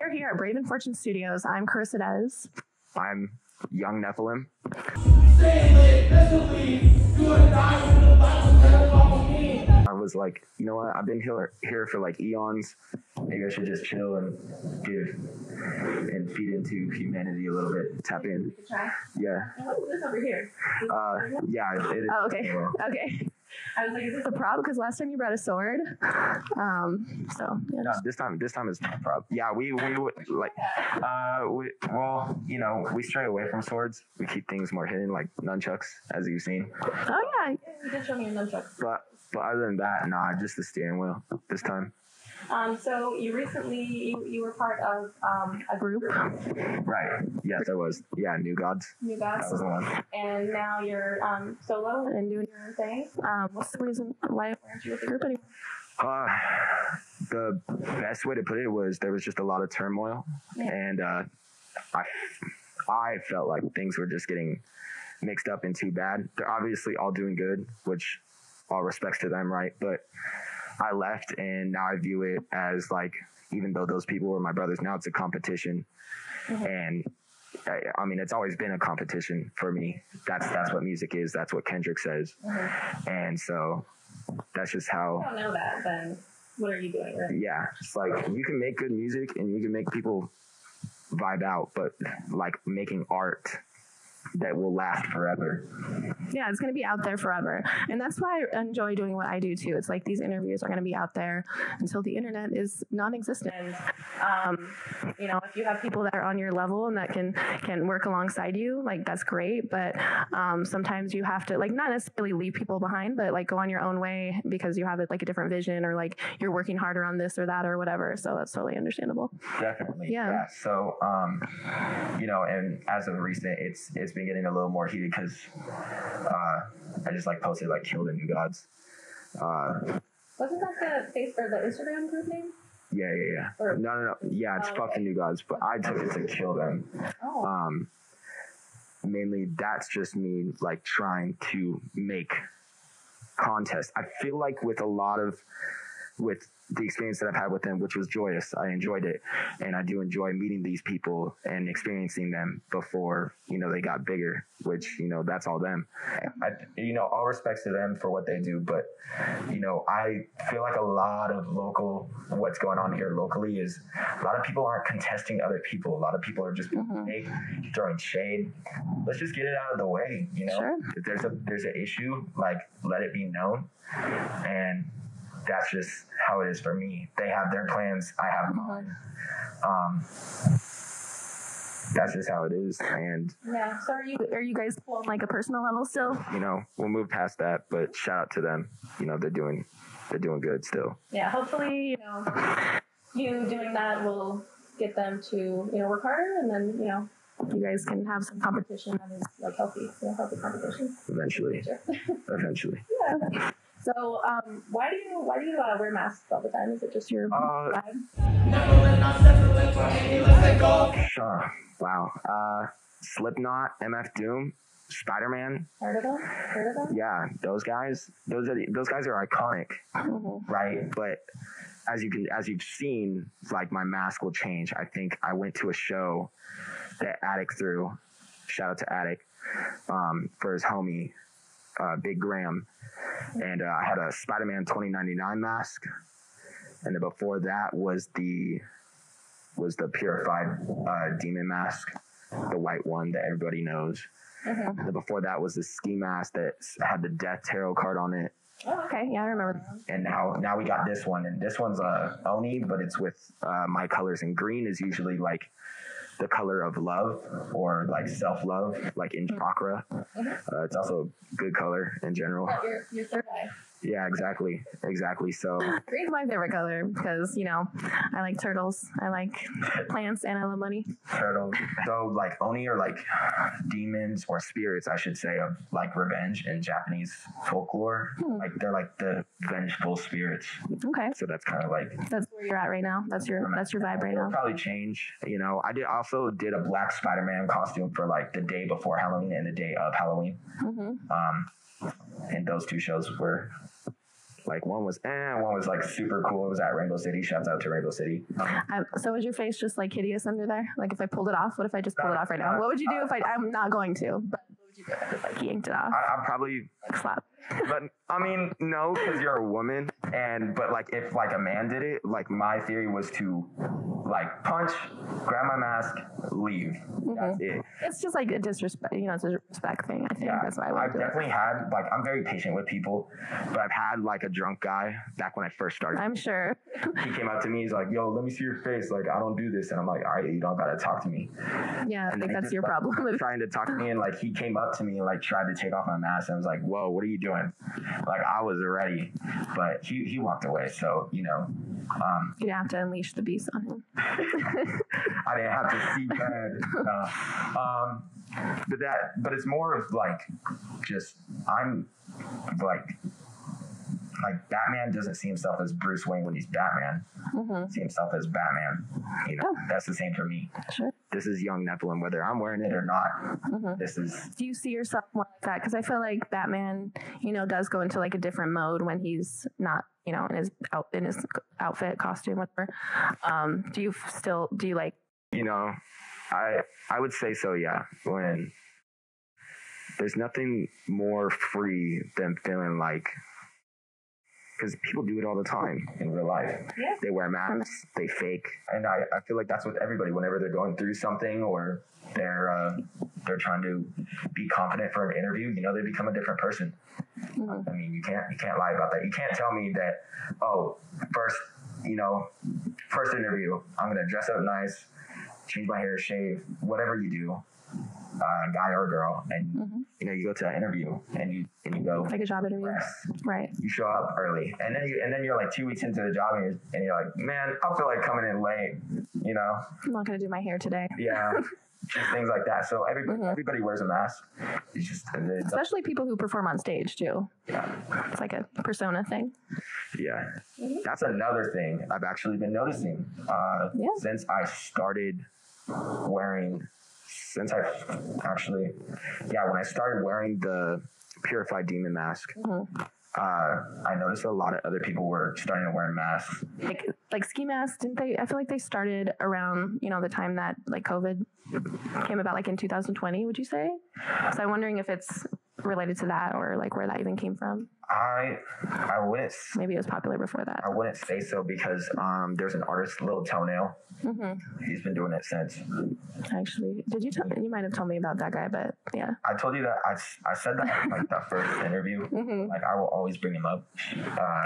We're here at Brave and Fortune Studios. I'm Carissa. I'm young Nephilim. I was like, you know what? I've been here for like eons. Maybe I should just chill and feed into humanity a little bit. Tap in. We can try. Yeah. And what is this over here? Yeah. It is. Oh, okay. Okay. I was like, is this a prop? Because last time you brought a sword. So yeah. No, this time is not a prop. Yeah, we would like. Well, you know, we stray away from swords. We keep things more hidden, like nunchucks, as you've seen. Oh yeah, you did show me a nunchuck. But other than that, nah, just the steering wheel this time. So you recently you were part of a group. Right. Yes, I was. Yeah, New Gods. New Gods. That was the one. And now you're solo and doing your own thing. What's the reason why aren't you with the group anymore? The best way to put it was there was just a lot of turmoil, and I felt like things were just getting mixed up and too bad. They're obviously all doing good, which all respects to them, right? But I left, and now I view it as like, even though those people were my brothers, now it's a competition. And I mean, it's always been a competition for me. That's what music is. That's what Kendrick says. And so that's just how. I don't know that. Then what are you doing? Right? Yeah, it's like you can make good music and you can make people vibe out, but like making art that will last forever. Yeah, it's going to be out there forever. And that's why I enjoy doing what I do too. It's like these interviews are going to be out there until the internet is non-existent. You know, if you have people that are on your level and that can work alongside you, like that's great. But sometimes you have to like not necessarily leave people behind, but like go on your own way because you have like a different vision or like you're working harder on this or that or whatever. So that's totally understandable. Definitely. Yeah. So, you know, and as of recent, it's been getting a little more heated because I just like posted like "Kill the New Gods." Wasn't that the Facebook or the Instagram group name? Yeah. Or, no. Yeah, it's "Fuck the New Gods," but I took it to "Kill them." Oh. Mainly, that's just me like trying to make contests. I feel like with the experience that I've had with them, which was joyous. I enjoyed it. And I do enjoy meeting these people and experiencing them before, you know, they got bigger, which, you know, that's all them. You know, all respects to them for what they do. But, you know, I feel like a lot of what's going on here locally is a lot of people aren't contesting other people. A lot of people are just throwing shade. Let's just get it out of the way, you know? Sure. If there's an issue, like, let it be known. And that's just how it is for me. They have their plans, I have mine. That's just how it is. And yeah. So are you guys cool on like a personal level still? You know, we'll move past that, but shout out to them. You know, they're doing good still. Yeah. Hopefully, you know, you doing that will get them to, you know, work harder, and then, you know, you guys can have some competition that is like healthy competition. Eventually. Eventually. Yeah. So, why do you wear masks all the time? Is it just your vibe? Wow. Slipknot, MF Doom, Spider-Man. Heard of them? Yeah, those guys. Those guys are iconic, right? But as you've seen, like my mask will change. I think I went to a show that Attic threw. Shout out to Attic for his homie, Big Graham. And I had a Spider-Man 2099 mask, and then before that was the purified demon mask, the white one that everybody knows. And then before that was the ski mask that had the Death Tarot card on it. Oh, okay, yeah, I remember. And now we got this one, and this one's Oni, but it's with my colors, and green is usually like the color of love or like self-love, like in chakra. It's also a good color in general. Your third eye. Yeah, exactly. So green's my favorite color because, you know, I like turtles, I like plants, and I love money. Turtles. So like Oni are like demons or spirits, I should say, of like revenge in Japanese folklore. Like they're like the vengeful spirits. Okay. So that's kind of like that's where you're at right now. That's your vibe right now. It'll probably change. You know, I also did a black Spider-Man costume for like the day before Halloween and the day of Halloween. And those two shows were Like one was one was like super cool. It was at Rainbow City. Shouts out to Rainbow City. So is your face just like hideous under there? Like if I pulled it off, what if I just pulled it off right now? What would you do if I'm not going to? But what would you do if I just like yanked it off? I'd probably slap. But I mean, no, because you're a woman, but like if like a man did it, like my theory was to like punch, grab my mask, leave. That's it. It's just like a disrespect, it's a respect thing. I think that's why I've definitely had like I'm very patient with people, but I've had like a drunk guy back when I first started. I'm sure. He came up to me, he's like, "Yo, let me see your face. Like I don't do this," and I'm like, "All right, you don't gotta talk to me." Yeah, I think that's your problem. Trying to talk to me, and like he came up to me and like tried to take off my mask, and I was like, "Whoa, what are you doing?" Like I was ready, but he walked away. So you didn't have to unleash the beast on him. I didn't have to see bad. But it's more of like just I'm like Batman doesn't see himself as Bruce Wayne when he's Batman. See himself as Batman. That's the same for me. Sure. This is young Nephilim, whether I'm wearing it or not. This is. Do you see yourself more like that? Because I feel like Batman, does go into like a different mode when he's not, in his outfit, costume, whatever. Do you like? I would say so. Yeah. When there's nothing more free than feeling like. Because people do it all the time in real life. Yeah. They wear masks, they fake. And I feel like that's with everybody whenever they're going through something or they're trying to be confident for an interview, they become a different person. I mean, you can't lie about that. You can't tell me that, first interview, I'm going to dress up nice, change my hair, shave, whatever you do. Guy or girl, and you go to an interview and you go like a job interview, right? You show up early, and then you're like 2 weeks into the job, and you're like, man, I feel like coming in late. I'm not gonna do my hair today. Yeah, just things like that. So everybody wears a mask. It's just especially people who perform on stage too. Yeah, it's like a persona thing. Yeah, that's another thing I've actually been noticing since I started wearing. When I started wearing the Purified Demon mask, I noticed a lot of other people were starting to wear masks. Like ski masks, didn't they? I feel like they started around, the time that like COVID came about, like in 2020, would you say? So I'm wondering if it's related to that or like where that even came from. I wouldn't. Maybe it was popular before that. I wouldn't say so because there's an artist, Little Toenail. He's been doing it since. Actually, did you tell? You might have told me about that guy, but yeah. I told you that I said that in like the first interview. Like I will always bring him up.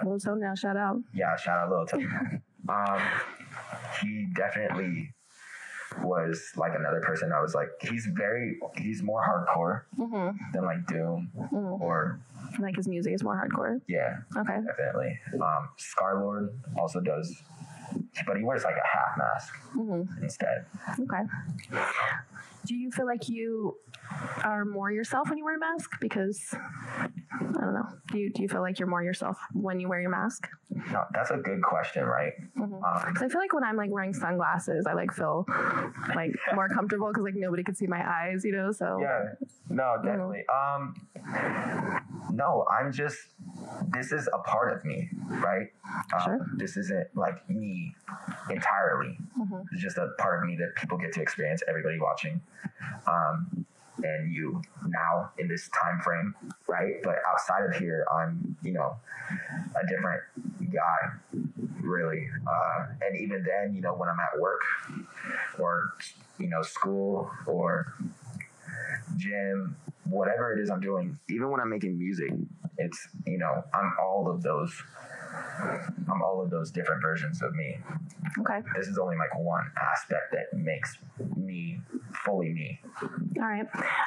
Little Toenail, shout out. Yeah, shout out Little Toenail. He definitely was like another person. I was like, he's more hardcore than like Doom or like his music is more hardcore. Yeah. Okay. Definitely. Scarlord also does, but he wears like a half mask instead. Okay. Do you feel like you are more yourself when you wear a mask? Because I don't know. Do you feel like you're more yourself when you wear your mask? No, that's a good question, right? Because I feel like when I'm like wearing sunglasses, I like feel like more comfortable because like nobody can see my eyes, So yeah, no, definitely. No, I'm just. This is a part of me, right? Sure. This isn't like me entirely. It's just a part of me that people get to experience. Everybody watching. And you now in this time frame, right? But outside of here, I'm, a different guy, really. And even then, when I'm at work or, school or gym, whatever it is I'm doing, even when I'm making music, it's, I'm all of those different versions of me. Okay. This is only like one aspect that makes me fully me. All right.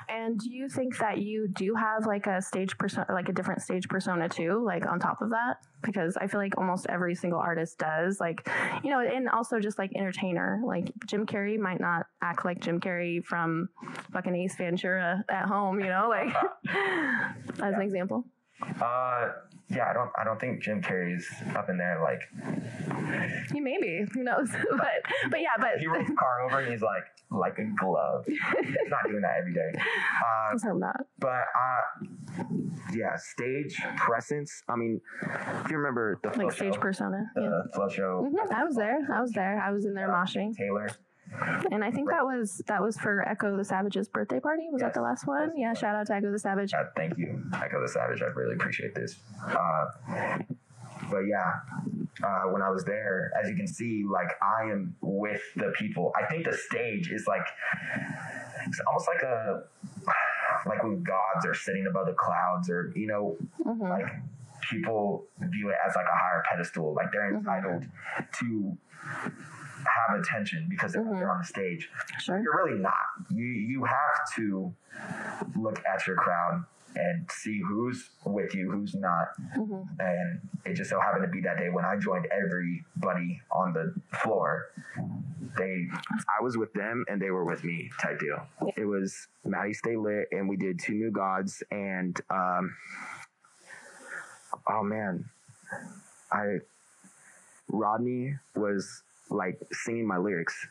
And do you think that you do have like a stage persona, like a different stage persona too, like on top of that? Because I feel like almost every single artist does, like, and also just like entertainer, like Jim Carrey might not act like Jim Carrey from fucking Ace Ventura at home, like as an example. Yeah, I don't think Jim Carrey's up in there. Like, he may be. Who knows? but he rolls the car over and he's like a glove. He's not doing that every day. Let's hope not. But yeah, stage presence. I mean, if you remember the like stage persona, the flow show. Mm-hmm. I was there. I was in there moshing. Taylor. And I think that was for Echo the Savage's birthday party. Was that the last one? Yeah, shout out to Echo the Savage. Thank you, Echo the Savage. I really appreciate this. But yeah, when I was there, as you can see, like I am with the people. I think the stage is like, it's almost like when gods are sitting above the clouds, or, you know, like people view it as like a higher pedestal, like they're entitled to have attention because they're on the stage. Sure. You're really not. You have to look at your crowd and see who's with you, who's not. And it just so happened to be that day when I joined everybody on the floor. I was with them and they were with me type deal. It was Maddie Stay Lit, and we did Two New Gods, and oh man, Rodney was like singing my lyrics,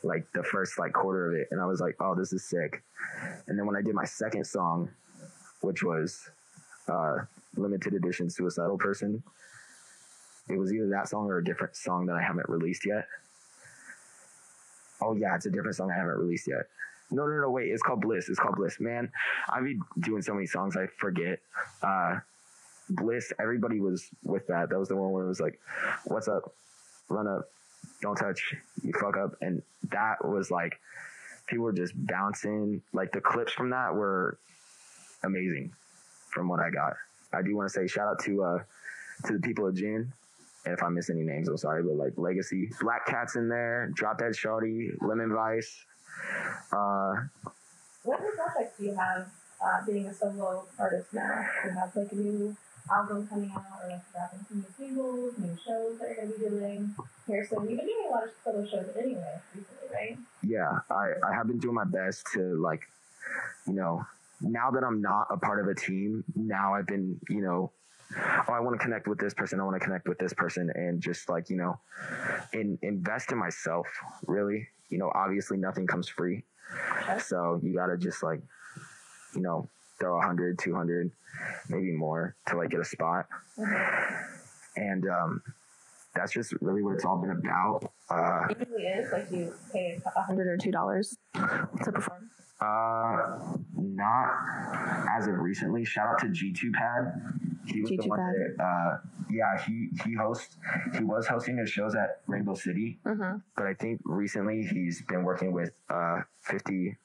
like the first like quarter of it, and I was like, oh, this is sick. And then when I did my second song, which was limited edition Suicidal Person, it was either that song or a different song that I haven't released yet. Oh yeah, it's a different song I haven't released yet. No, wait, it's called Bliss. Man, I've been doing so many songs I forget. Bliss, everybody was with that. That was the one where it was like, what's up, run up, don't touch, you fuck up. And that was like, people were just bouncing. Like the clips from that were amazing from what I got. I do want to say shout out to the people of June. And if I miss any names, I'm sorry, but like Legacy, Black Cat's in there, Drop Dead Shorty, Lemon Vice. What projects do you have being a solo artist now? Do you have like a new album coming out, or like dropping some new singles, new shows that you're going to be doing? Harrison, you've been doing a lot of solo shows anyway recently, right? Yeah, I have been doing my best to, like, you know, now that I'm not a part of a team, now I've been, you know, I want to connect with this person, and just like, you know, invest in myself, really. You know, obviously nothing comes free. Okay. So you got to just like, you know, throw 100, 200, maybe more to like get a spot. And that's just really what it's all been about. It usually is like you pay $100 or $2 to perform. Not as of recently. Shout out to G2 Pad. He was the one that, he was hosting his shows at Rainbow City. But I think recently he's been working with 50th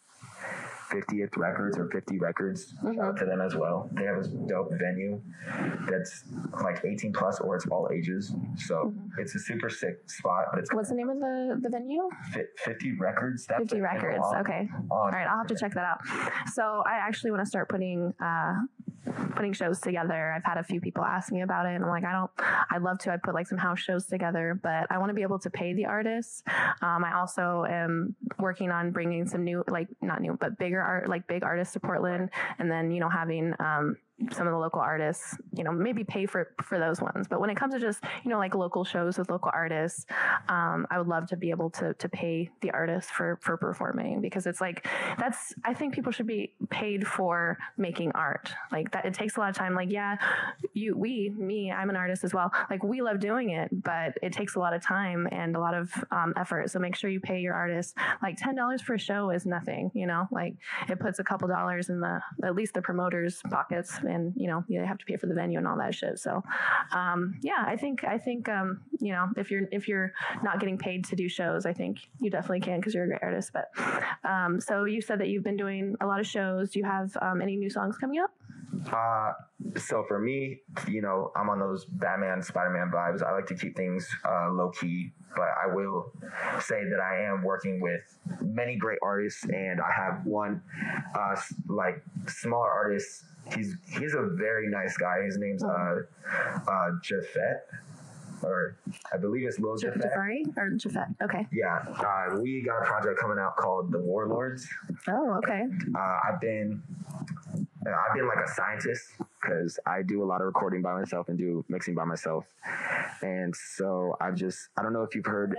Records or 50 Records. Shout out to them as well. They have a dope venue that's like 18 plus, or it's all ages. So it's a super sick spot. But what's the name of the venue? 50 Records. That's 50 Records. Okay. All right, I'll have to check that out. So I actually want to start putting shows together. I've had a few people ask me about it, and I'm like, I'd love to. I'd put like some house shows together, but I want to be able to pay the artists. I also am working on bringing some new, like not new, but bigger art, like big artists to Portland, and then, you know, having some of the local artists, you know, maybe pay for those ones. But when it comes to just, you know, like local shows with local artists, I would love to be able to pay the artists for performing, because it's like, I think people should be paid for making art. Like that, it takes a lot of time. Like, yeah, I'm an artist as well. Like we love doing it, but it takes a lot of time and a lot of effort. So make sure you pay your artists. Like $10 for a show is nothing, you know, like it puts a couple dollars in at least the promoters' pockets. And, you know, you have to pay for the venue and all that shit. So, yeah, I think, you know, if you're not getting paid to do shows, I think you definitely can, because you're a great artist. But, so you said that you've been doing a lot of shows. Do you have any new songs coming up? So for me, you know, I'm on those Batman, Spider-Man vibes. I like to keep things low key, but I will say that I am working with many great artists, and I have one like smaller artist. He's a very nice guy. His name's Jafet, or I believe it's Lil Jafet. Jafari or Jafet? Okay. Yeah, we got a project coming out called The Warlords. Oh, okay. I've been like a scientist because I do a lot of recording by myself and do mixing by myself. And so I don't know if you've heard.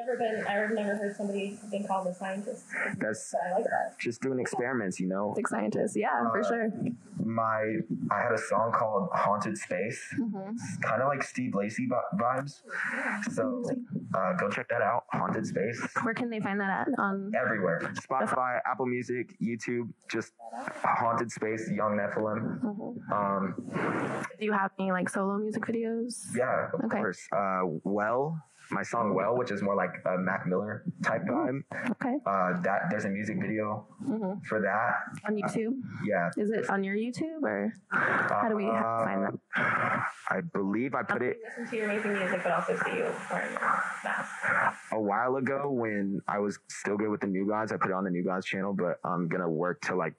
I've never heard somebody being called a scientist. I like that. Just doing experiments, you know. Like scientists, yeah, for sure. I had a song called Haunted Space. It's kind of like Steve Lacy vibes. So go check that out, Haunted Space. Where can they find that at? On everywhere. Spotify, Apple Music, YouTube, just Haunted Space, Young Nephilim. Do you have any like solo music videos? Yeah, of course. My song Well, which is more like a Mac Miller type vibe. Okay. There's a music video for that. On YouTube? Yeah. Is it on your YouTube or how do we find that? I believe I put it. Listen to your amazing music, but also see you wearing your mask. A while ago when I was still good with the New Gods, I put it on the New Gods channel, but I'm going to work to I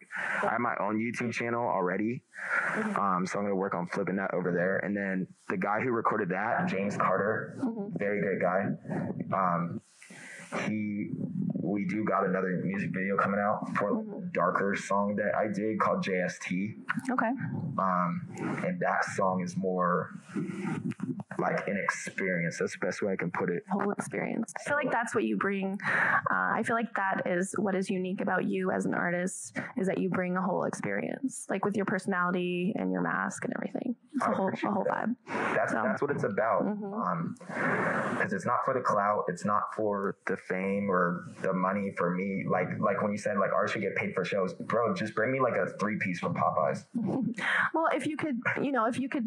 have my own YouTube channel already. So I'm going to work on flipping that over there. And then the guy who recorded that, James Carter, very great guy. We do got another music video coming out for a darker song that I did called JST. Okay. And that song is more like an experience. That's the best way I can put it. Whole experience. I feel like that's what you bring. I feel like that is what is unique about you as an artist, is that you bring a whole experience, like with your personality and your mask and everything. It's a whole vibe. That's what it's about. Because it's not for the clout. It's not for the fame or the money for me. Like when you said like artists should get paid for shows, bro, just bring me like a 3-piece from Popeyes. Well, if you could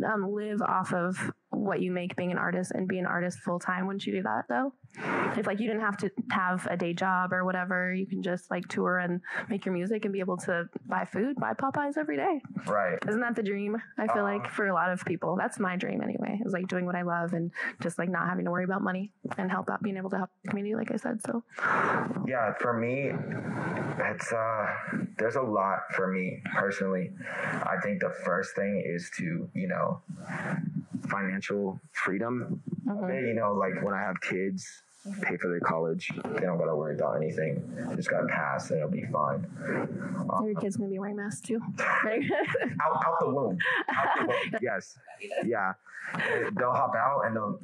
live off of what you make being an artist and be an artist full time, wouldn't you do that though? If like you didn't have to have a day job or whatever, you can just like tour and make your music and be able to buy Popeyes every day. Right. Isn't that the dream? I feel like for a lot of people, that's my dream anyway, is like doing what I love and just like not having to worry about money and being able to help the community, like I said. So yeah, for me, it's there's a lot for me personally. I think the first thing is to, financial freedom. Like when I have kids, pay for their college. They don't gotta worry about anything. Just gotta pass and it'll be fine. Your kid's gonna be wearing masks too. out the womb. Yes. Yeah. They'll hop out and they'll,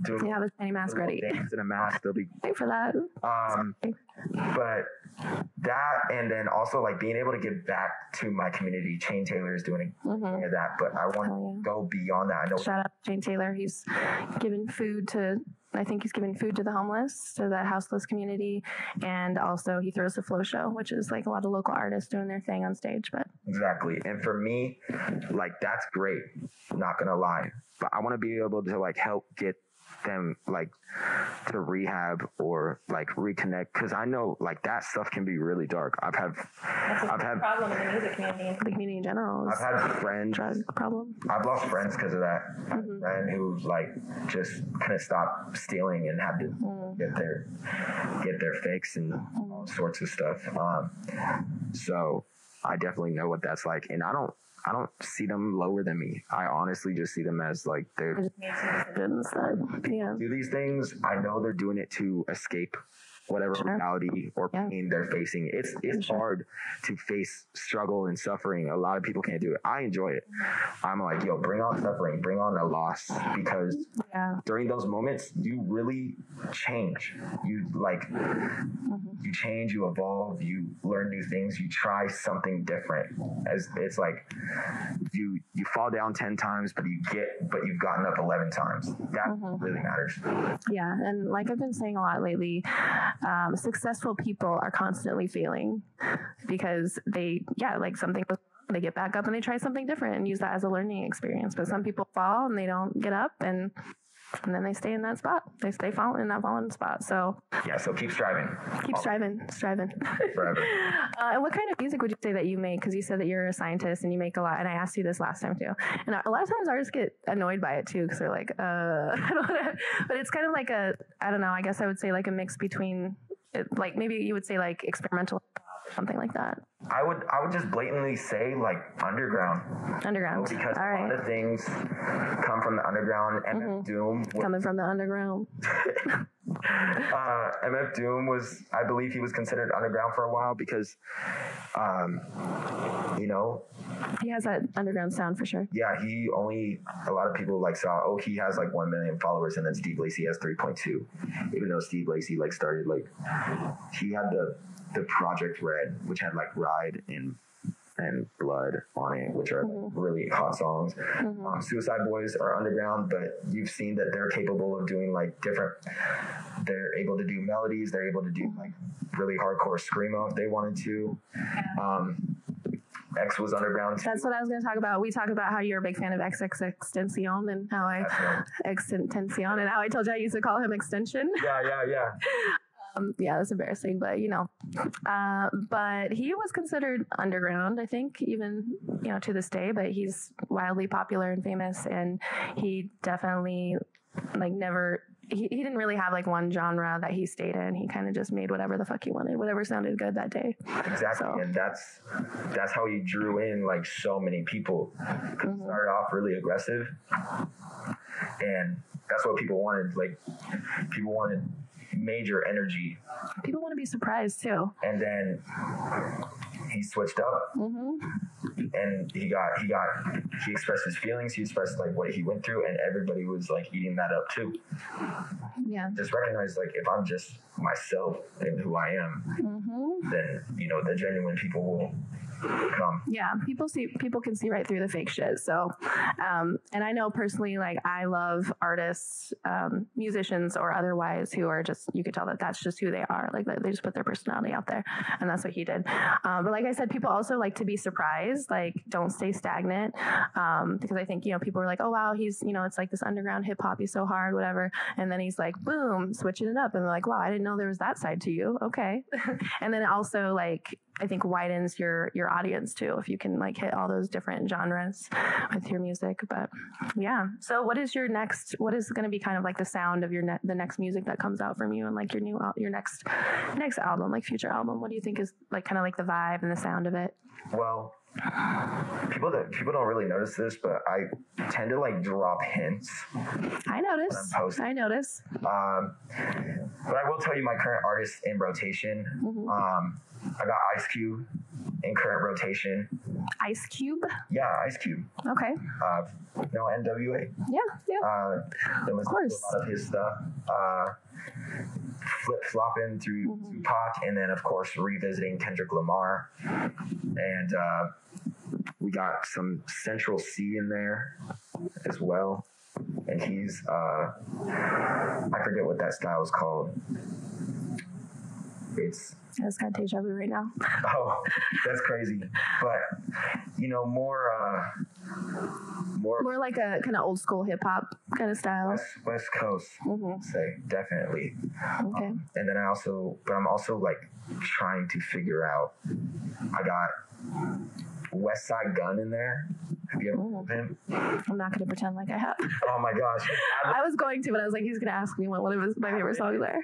do the tiny mask ready. Dance in a mask. They'll be wait for that. But that, and then also like being able to give back to my community. Shane Taylor is doing that, but I want to go beyond that. I know. Shout out to Shane Taylor. He's given food to the homeless, to the houseless community, and also he throws the Flow Show, which is like a lot of local artists doing their thing on stage. But exactly, and for me, like that's great. Not gonna lie, but I want to be able to like help get them like to rehab or like reconnect, because I know like that stuff can be really dark. I've had problem in the music community and the community in general. I've had friends drug problem. I've lost friends because of that. I had a friend who like just couldn't stop stealing and had to get their fix and all sorts of stuff. So I definitely know what that's like, and I don't see them lower than me. I honestly just see them as like they're do these things. I know they're doing it to escape whatever reality or pain they're facing. It's hard to face struggle and suffering. A lot of people can't do it. I enjoy it. I'm like, yo, bring on suffering, bring on a loss, because during those moments you really change. You like you change, you evolve, you learn new things, you try something different. As it's like you fall down 10 times, but you've gotten up 11 times. That really matters. Yeah, and like I've been saying a lot lately, successful people are constantly failing because they get back up and they try something different and use that as a learning experience. But some people fall and they don't get up, and then they stay in that spot. They stay falling in that fallen spot. So so keep striving. Keep striving. Forever. And what kind of music would you say that you make? Because you said that you're a scientist and you make a lot. And I asked you this last time too. And a lot of times artists get annoyed by it too, because they're like, I don't know. But it's kind of like I don't know. I guess I would say like a mix between, like maybe you would say like experimental or something like that. I would just blatantly say like underground. Underground. Because All right. a lot of things come from the underground. MF Doom coming from the underground. MF Doom was, I believe he was considered underground for a while because, you know, he has that underground sound for sure. Yeah, a lot of people like saw, oh, he has like 1 million followers, and then Steve Lacy has 3.2. Even though Steve Lacy like started like, he had the Project Red, which had like Ride and Blood on it, which are like really hot songs. Suicide Boys are underground, but you've seen that they're capable of doing like they're able to do melodies, they're able to do like really hardcore screamo if they wanted to. X was underground too. That's what I was going to talk about. We talk about how you're a big fan of XXXTentacion and how XXXTentacion and how I told you I used to call him Extension. Yeah. Yeah, that's embarrassing, but you know, but he was considered underground, I think, even, you know, to this day, but he's wildly popular and famous, and he definitely like he didn't really have like one genre that he stayed in. He kind of just made whatever the fuck he wanted, whatever sounded good that day. Exactly. So. And that's how he drew in like so many people. He started off really aggressive, and that's what people wanted. Like people wanted major energy. People want to be surprised too. And then he switched up, and he expressed his feelings. He expressed like what he went through, and everybody was like eating that up too. Yeah. Just recognize like if I'm just myself and who I am, then you know the genuine people will come. Yeah, people can see right through the fake shit. So, and I know personally, like I love artists, musicians or otherwise, who are just, you could tell that that's just who they are. Like they just put their personality out there, and that's what he did. But like I said, people also like to be surprised. Like don't stay stagnant, because I think, you know, people are like, oh wow, he's, you know, it's like this underground hip hop, he's so hard, whatever, and then he's like, boom, switching it up, and they're like, wow, I didn't know there was that side to you. Okay, and then also like I think widens your audience too if you can like hit all those different genres with your music. But yeah, so what is going to be kind of like the sound of the next music that comes out from you, and like your next album, like future album? What do you think is like kind of like the vibe and the sound of it? Well, people don't really notice this, but I tend to like drop hints. I notice. But I will tell you my current artists in rotation. I got Ice Cube in current rotation. Ice Cube? Yeah, Ice Cube. Okay. You know NWA? Yeah. Of course. A lot of his stuff. Flip-flopping through Tupac, and then of course revisiting Kendrick Lamar. And we got some Central C in there as well. And he's I forget what that style is called. I just got deja vu right now. Oh, that's crazy. But you know, more like a kind of old school hip hop kind of style. West Coast, say definitely. Okay. And then I'm also like trying to figure out. I got West Side Gun in there. Have you ever heard of him? I'm not going to pretend like I have. Oh my gosh. I was going to, but I was like, he's going to ask me what one of my favorite songs are.